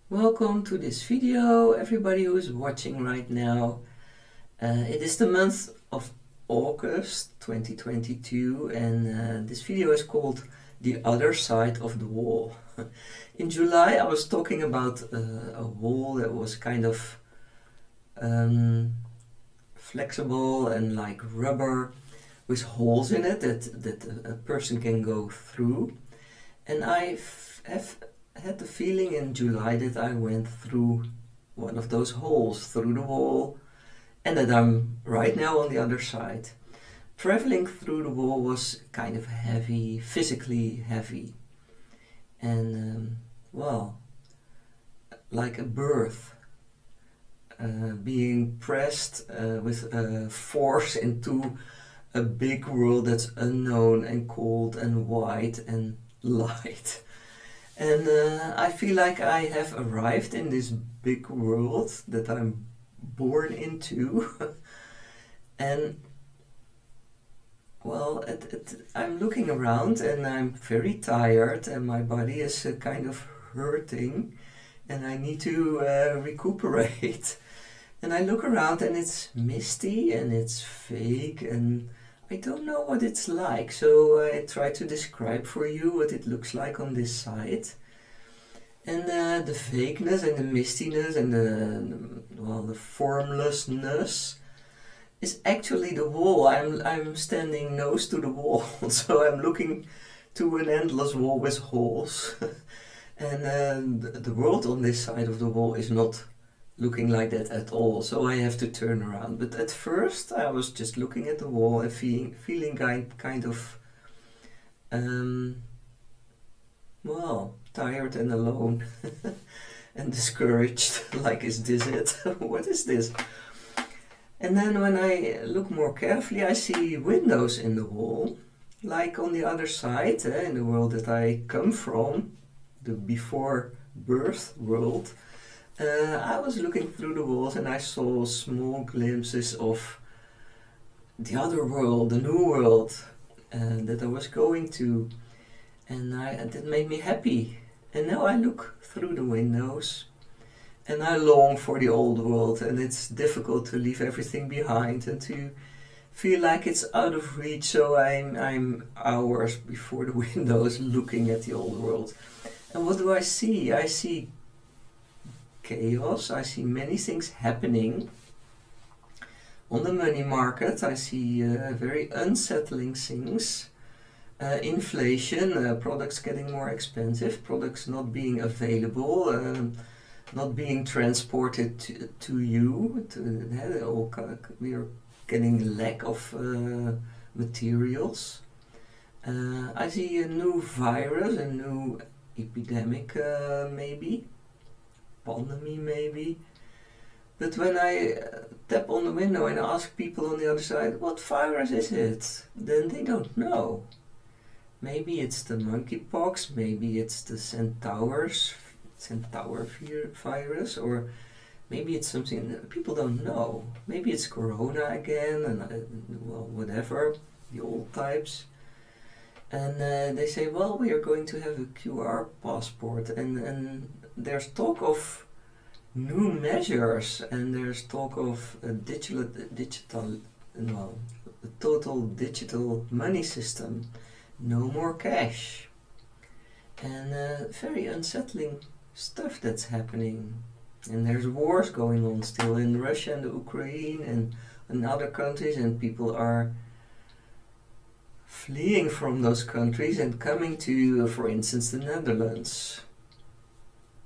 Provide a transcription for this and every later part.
Welcome to this video, everybody who is watching right now. It is the month of August 2022 and this video is called The Other Side of the Wall. In July I was talking about a wall that was kind of flexible and like rubber with holes in it that a person can go through. And I have had the feeling in July that I went through one of those holes through the wall and that I'm right now on the other side. Traveling through the wall was kind of heavy, physically heavy, and like a birth, being pressed with force into a big world that's unknown and cold and wide and light. And I feel like I have arrived in this big world that I'm born into. And I'm looking around and I'm very tired and my body is kind of hurting and I need to recuperate. And I look around and it's misty and it's fake and I don't know what it's like, so I try to describe for you what it looks like on this side. And the fakeness and the mistiness and the formlessness is actually the wall. I'm standing nose to the wall, so I'm looking to an endless wall with holes. And the world on this side of the wall is not looking like that at all, so I have to turn around. But at first I was just looking at the wall and feeling kind of tired and alone and discouraged. Like, is this it? What is this? And then when I look more carefully I see windows in the wall, like on the other side, in the world that I come from, the before birth world. I was looking through the walls and I saw small glimpses of the other world, the new world that I was going to, and that made me happy. And now I look through the windows and I long for the old world, and it's difficult to leave everything behind and to feel like it's out of reach, so I'm hours before the windows looking at the old world. And what do I see? I see chaos. I see many things happening on the money market. I see very unsettling things. Inflation, products getting more expensive, products not being available, not being transported to you. We are getting lack of materials. I see a new virus, a new epidemic, maybe pandemic maybe. But when I tap on the window and ask people on the other side, what virus is it? Then they don't know. Maybe it's the monkeypox, maybe it's the centaur virus, or maybe it's something that people don't know. Maybe it's corona again, and whatever, the old types. And they say, well, we are going to have a QR passport, and there's talk of new measures, and there's talk of a total digital money system, no more cash, and very unsettling stuff that's happening. And there's wars going on still in Russia and Ukraine and in other countries, and people are fleeing from those countries and coming to, for instance, the Netherlands.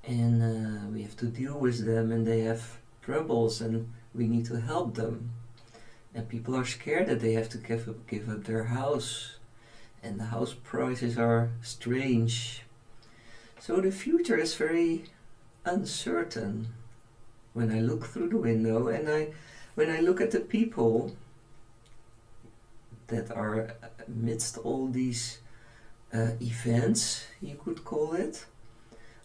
And we have to deal with them, and they have troubles, and we need to help them. And people are scared that they have to give up their house, and the house prices are strange. So the future is very uncertain when I look through the window, and when I look at the people that are amidst all these events, you could call it.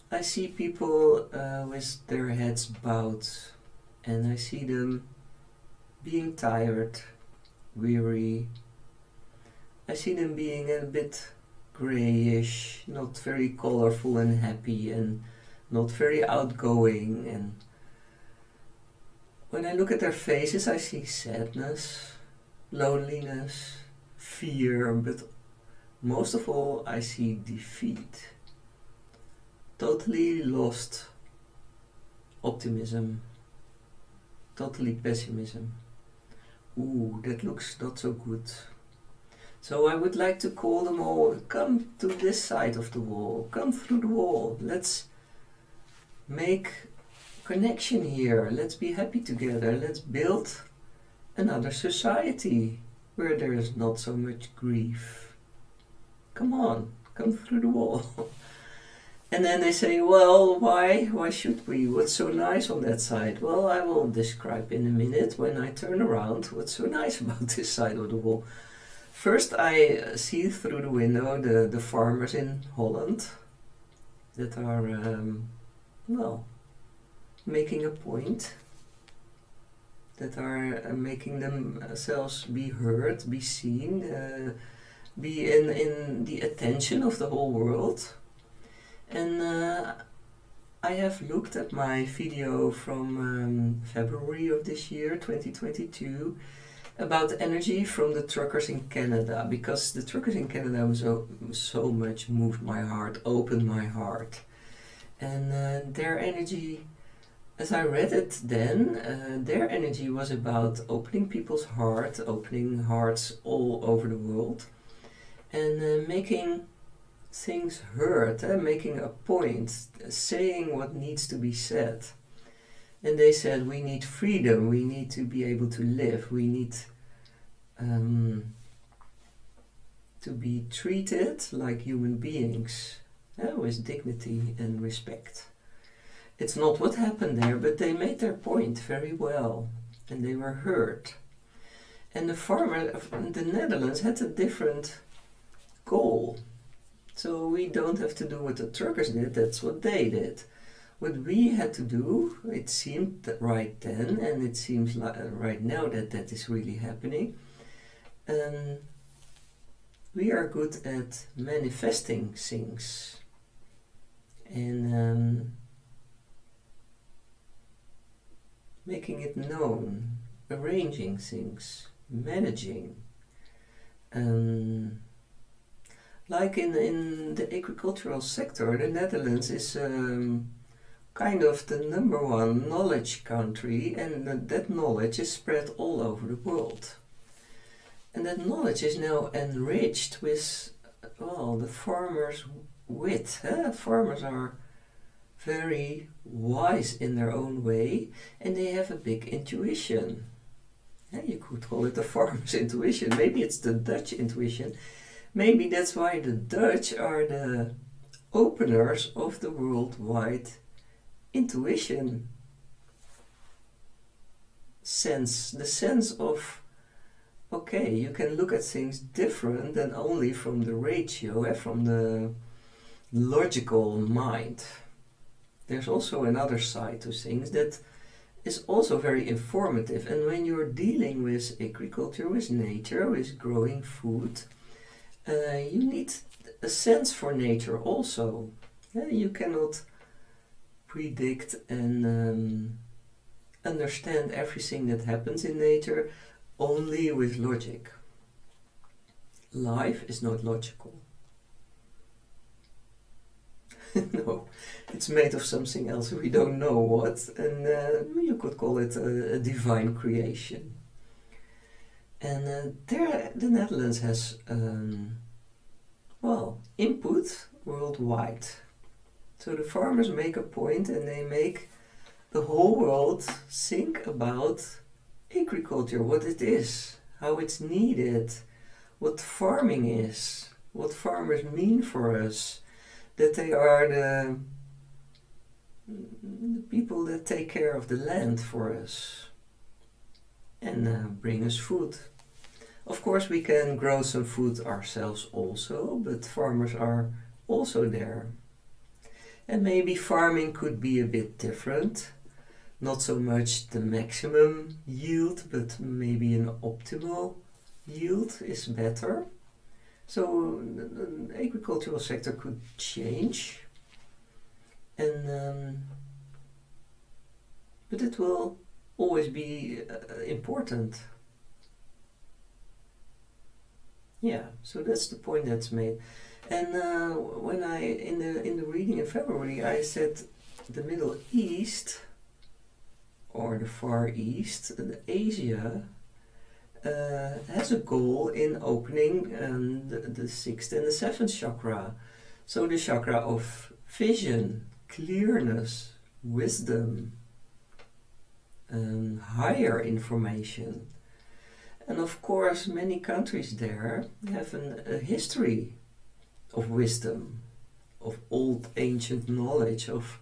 I see people with their heads bowed, and I see them being tired, weary. I see them being a bit grayish, not very colorful and happy, and not very outgoing, and when I look at their faces I see sadness, loneliness, fear, but most of all I see defeat. Totally lost optimism, totally pessimism. Ooh, that looks not so good. So I would like to call them all, come to this side of the wall, come through the wall, let's make connection here, let's be happy together, let's build another society where there is not so much grief. Come on, come through the wall. And then they say, well, why should we? What's so nice on that side? Well, I will describe in a minute when I turn around what's so nice about this side of the wall. First I see through the window the farmers in Holland that are, making a point, that are making themselves be heard, be seen, be in the attention of the whole world. And I have looked at my video from February of this year, 2022, about energy from the truckers in Canada, because the truckers in Canada so much moved my heart, opened my heart. And their energy, as I read it then, their energy was about opening people's heart, opening hearts all over the world, and making things heard, making a point, saying what needs to be said. And they said we need freedom, we need to be able to live, we need to be treated like human beings, with dignity and respect. It's not what happened there, but they made their point very well and they were heard. And the farmer of the Netherlands had a different goal. So we don't have to do what the truckers did, that's what they did. What we had to do, it seemed that right then, and it seems like right now that is really happening. We are good at manifesting things and making it known, arranging things, managing. Like in the agricultural sector, the Netherlands is kind of the number one knowledge country, and that knowledge is spread all over the world. And that knowledge is now enriched with, the farmers' wit. Farmers are very wise in their own way, and they have a big intuition. You could call it the farmer's intuition. Maybe it's the Dutch intuition. Maybe that's why the Dutch are the openers of the worldwide intuition sense. The sense of, you can look at things different than only from the ratio, from the logical mind. There's also another side to things that is also very informative. And when you're dealing with agriculture, with nature, with growing food, you need a sense for nature also. You cannot predict and understand everything that happens in nature only with logic. Life is not logical. No, it's made of something else, we don't know what, and you could call it a divine creation. And the Netherlands has input worldwide. So the farmers make a point and they make the whole world think about agriculture, what it is, how it's needed, what farming is, what farmers mean for us, that they are the people that take care of the land for us and bring us food. Of course we can grow some food ourselves also, but farmers are also there. And maybe farming could be a bit different. Not so much the maximum yield, but maybe an optimal yield is better. So the agricultural sector could change. And but it will always be important. Yeah, so that's the point that's made. And when I in the reading in February, I said the Middle East or the Far East, Asia, has a goal in opening the sixth and the seventh chakra. So the chakra of vision, clearness, wisdom, higher information. And of course, many countries there have a history of wisdom, of old ancient knowledge, of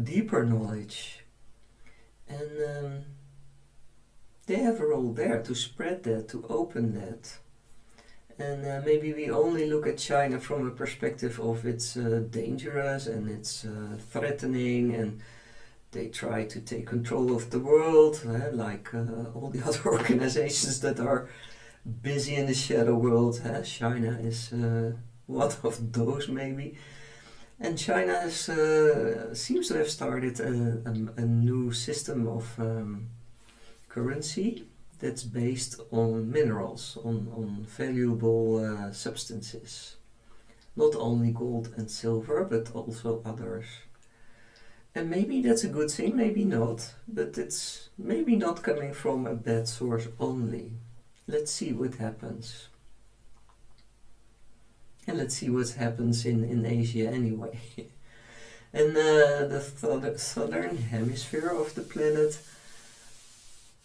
deeper knowledge. And they have a role there to spread that, to open that. And maybe we only look at China from a perspective of it's dangerous and it's threatening, and they try to take control of the world, like all the other organizations that are busy in the shadow world. China is one of those, maybe. And China has, seems to have started a new system of currency that's based on minerals, on valuable substances. Not only gold and silver, but also others. And maybe that's a good thing, maybe not, but it's maybe not coming from a bad source only. Let's see what happens. And let's see what happens in Asia anyway. And the southern hemisphere of the planet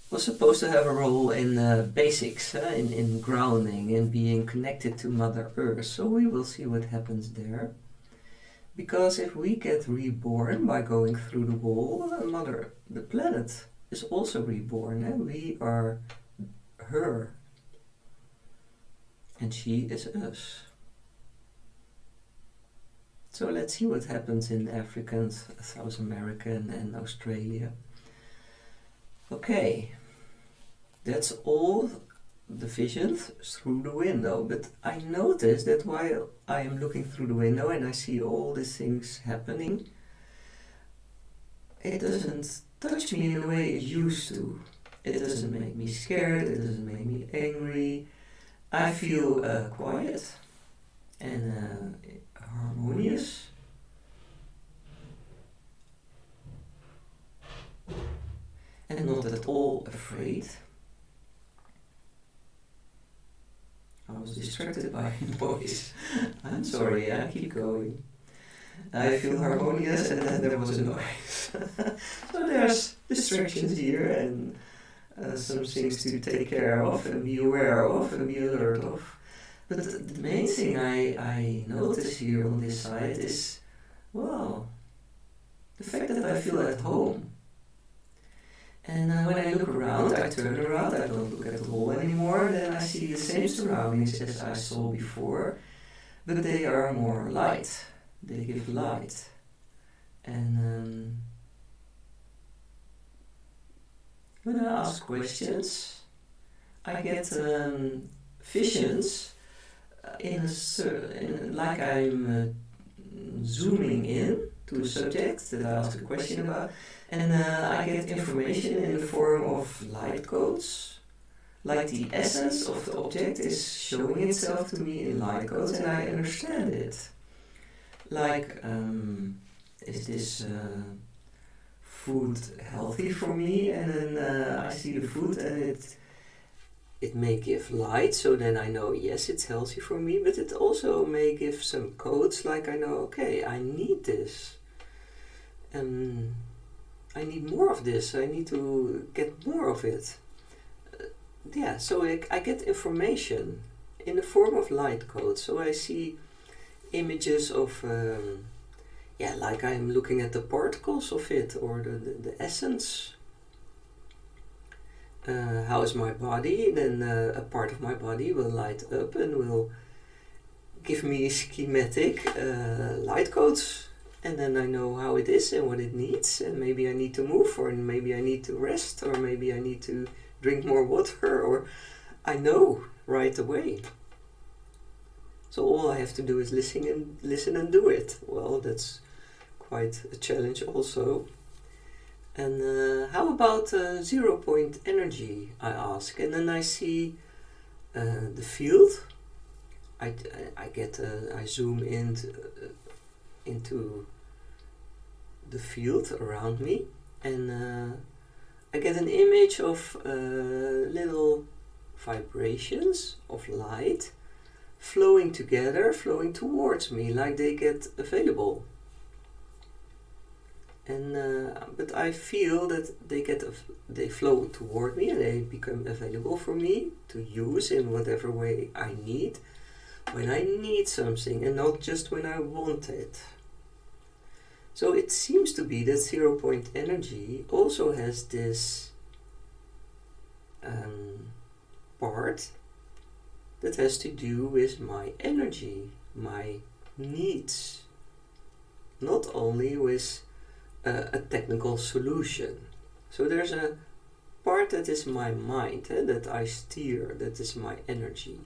was supposed to have a role in basics, in grounding, in being connected to Mother Earth. So we will see what happens there. Because if we get reborn by going through the wall, the planet is also reborn, and we are her. And she is us. So let's see what happens in Africa and South America and Australia. Okay, that's all the vision through the window. But I noticed that while I am looking through the window and I see all these things happening, it doesn't touch me in the way it used to. It doesn't make me scared, it doesn't make me angry. I feel quiet and harmonious. And not at all afraid. I was distracted by noise. I'm sorry, I keep going. I feel harmonious and then there was a noise. So there's distractions here and some things to take care of and be aware of and be alert of. But the main thing I notice here on this side is, well, the fact that I feel at home. And when I look around, I turn around, I don't look at the wall anymore, then I see the same surroundings as I saw before, but they are more light, they give light. And when I ask questions, I get visions like I'm zooming in to a subject that I ask a question about. And I get information in the form of light codes, like the essence of the object is showing itself to me in light codes and I understand it. Like, is this food healthy for me? And then I see the food and it may give light, so then I know, yes, it's healthy for me, but it also may give some codes, like I know, okay, I need this. I need more of this, I need to get more of it. So I get information in the form of light codes. So I see images of, like I'm looking at the particles of it, or the essence. How is my body? Then a part of my body will light up and will give me schematic light codes. And then I know how it is and what it needs, and maybe I need to move, or maybe I need to rest, or maybe I need to drink more water, or I know right away. So all I have to do is listen and do it. Well, that's quite a challenge also. And how about 0-point energy, I ask. And then I see the field. I zoom into the field around me, and I get an image of little vibrations of light flowing together, flowing towards me, like they get available. And but I feel that they flow toward me and they become available for me to use in whatever way I need, when I need something, and not just when I want it. So it seems to be that 0-point energy also has this part that has to do with my energy, my needs, not only with a technical solution. So there's a part that is my mind, that I steer, that is my energy.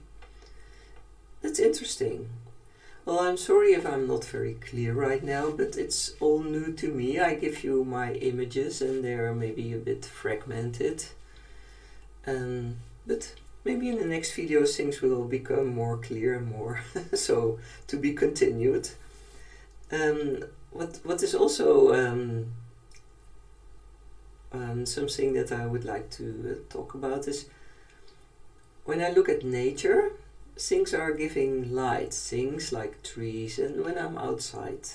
That's interesting. Well, I'm sorry if I'm not very clear right now, but it's all new to me. I give you my images and they're maybe a bit fragmented. But maybe in the next video things will become more clear and more so to be continued. What is also something that I would like to talk about is when I look at nature, things are giving light, things like trees, and when I'm outside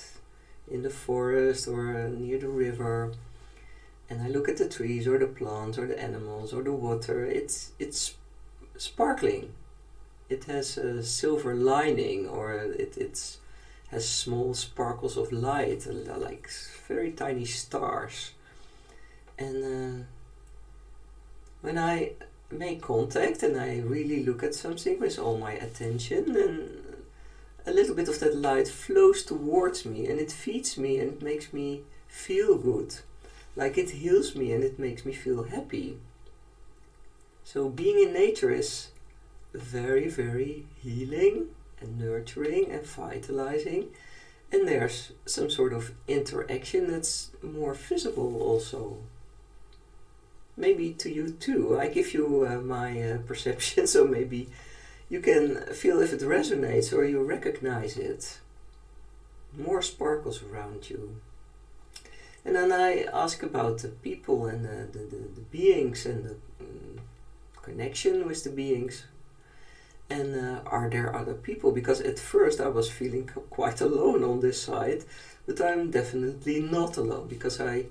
in the forest or near the river and I look at the trees or the plants or the animals or the water, it's sparkling. It has a silver lining, or it has small sparkles of light, like very tiny stars. And when I make contact and I really look at something with all my attention, then a little bit of that light flows towards me and it feeds me and it makes me feel good. Like it heals me and it makes me feel happy. So being in nature is very, very healing and nurturing and vitalizing. And there's some sort of interaction that's more visible also. Maybe to you too. I give you my perception, so maybe you can feel if it resonates or you recognize it. More sparkles around you. And then I ask about the people and the beings and the connection with the beings. And are there other people? Because at first I was feeling quite alone on this side, but I'm definitely not alone because I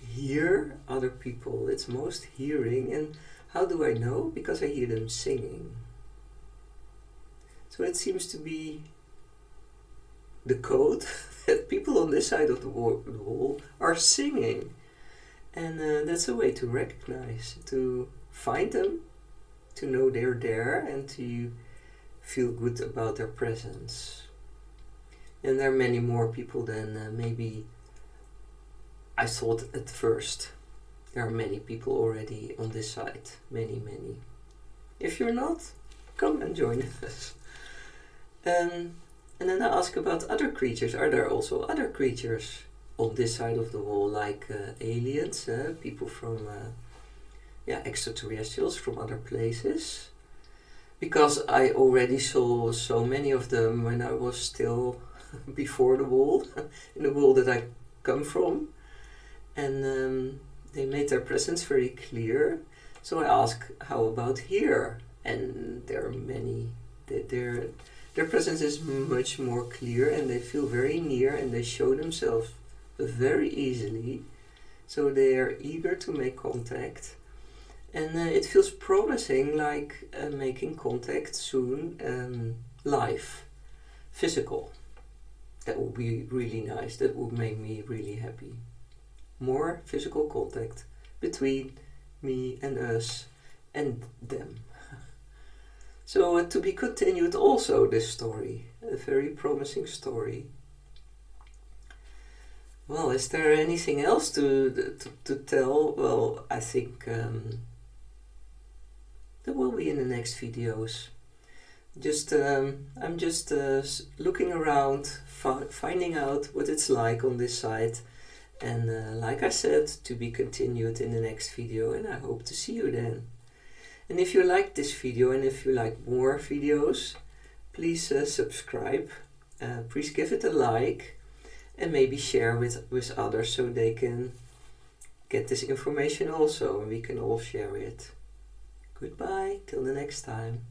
hear other people. It's most hearing. And how do I know? Because I hear them singing. So it seems to be the code that people on this side of the wall are singing. And that's a way to recognize, to find them, to know they're there, and to feel good about their presence. And there are many more people than maybe I thought at first. There are many people already on this side. Many, many. If you're not, come and join us. And then I ask about other creatures. Are there also other creatures on this side of the wall, like aliens, people from extraterrestrials from other places? Because I already saw so many of them when I was still before the wall, in the wall that I come from. And they made their presence very clear. So I ask, how about here? And there are many. Their presence is much more clear and they feel very near and they show themselves very easily. So they are eager to make contact. And it feels promising, like making contact soon, live, physical. That would be really nice. That would make me really happy. More physical contact between me and us and them. So to be continued also, this story, a very promising story. Well, is there anything else to tell? Well, I think that will be in the next videos. I'm just looking around, finding out what it's like on this site. And like I said, to be continued in the next video, and I hope to see you then. And if you like this video and if you like more videos, please subscribe, please give it a like, and maybe share with others so they can get this information also, and we can all share it. Goodbye, till the next time.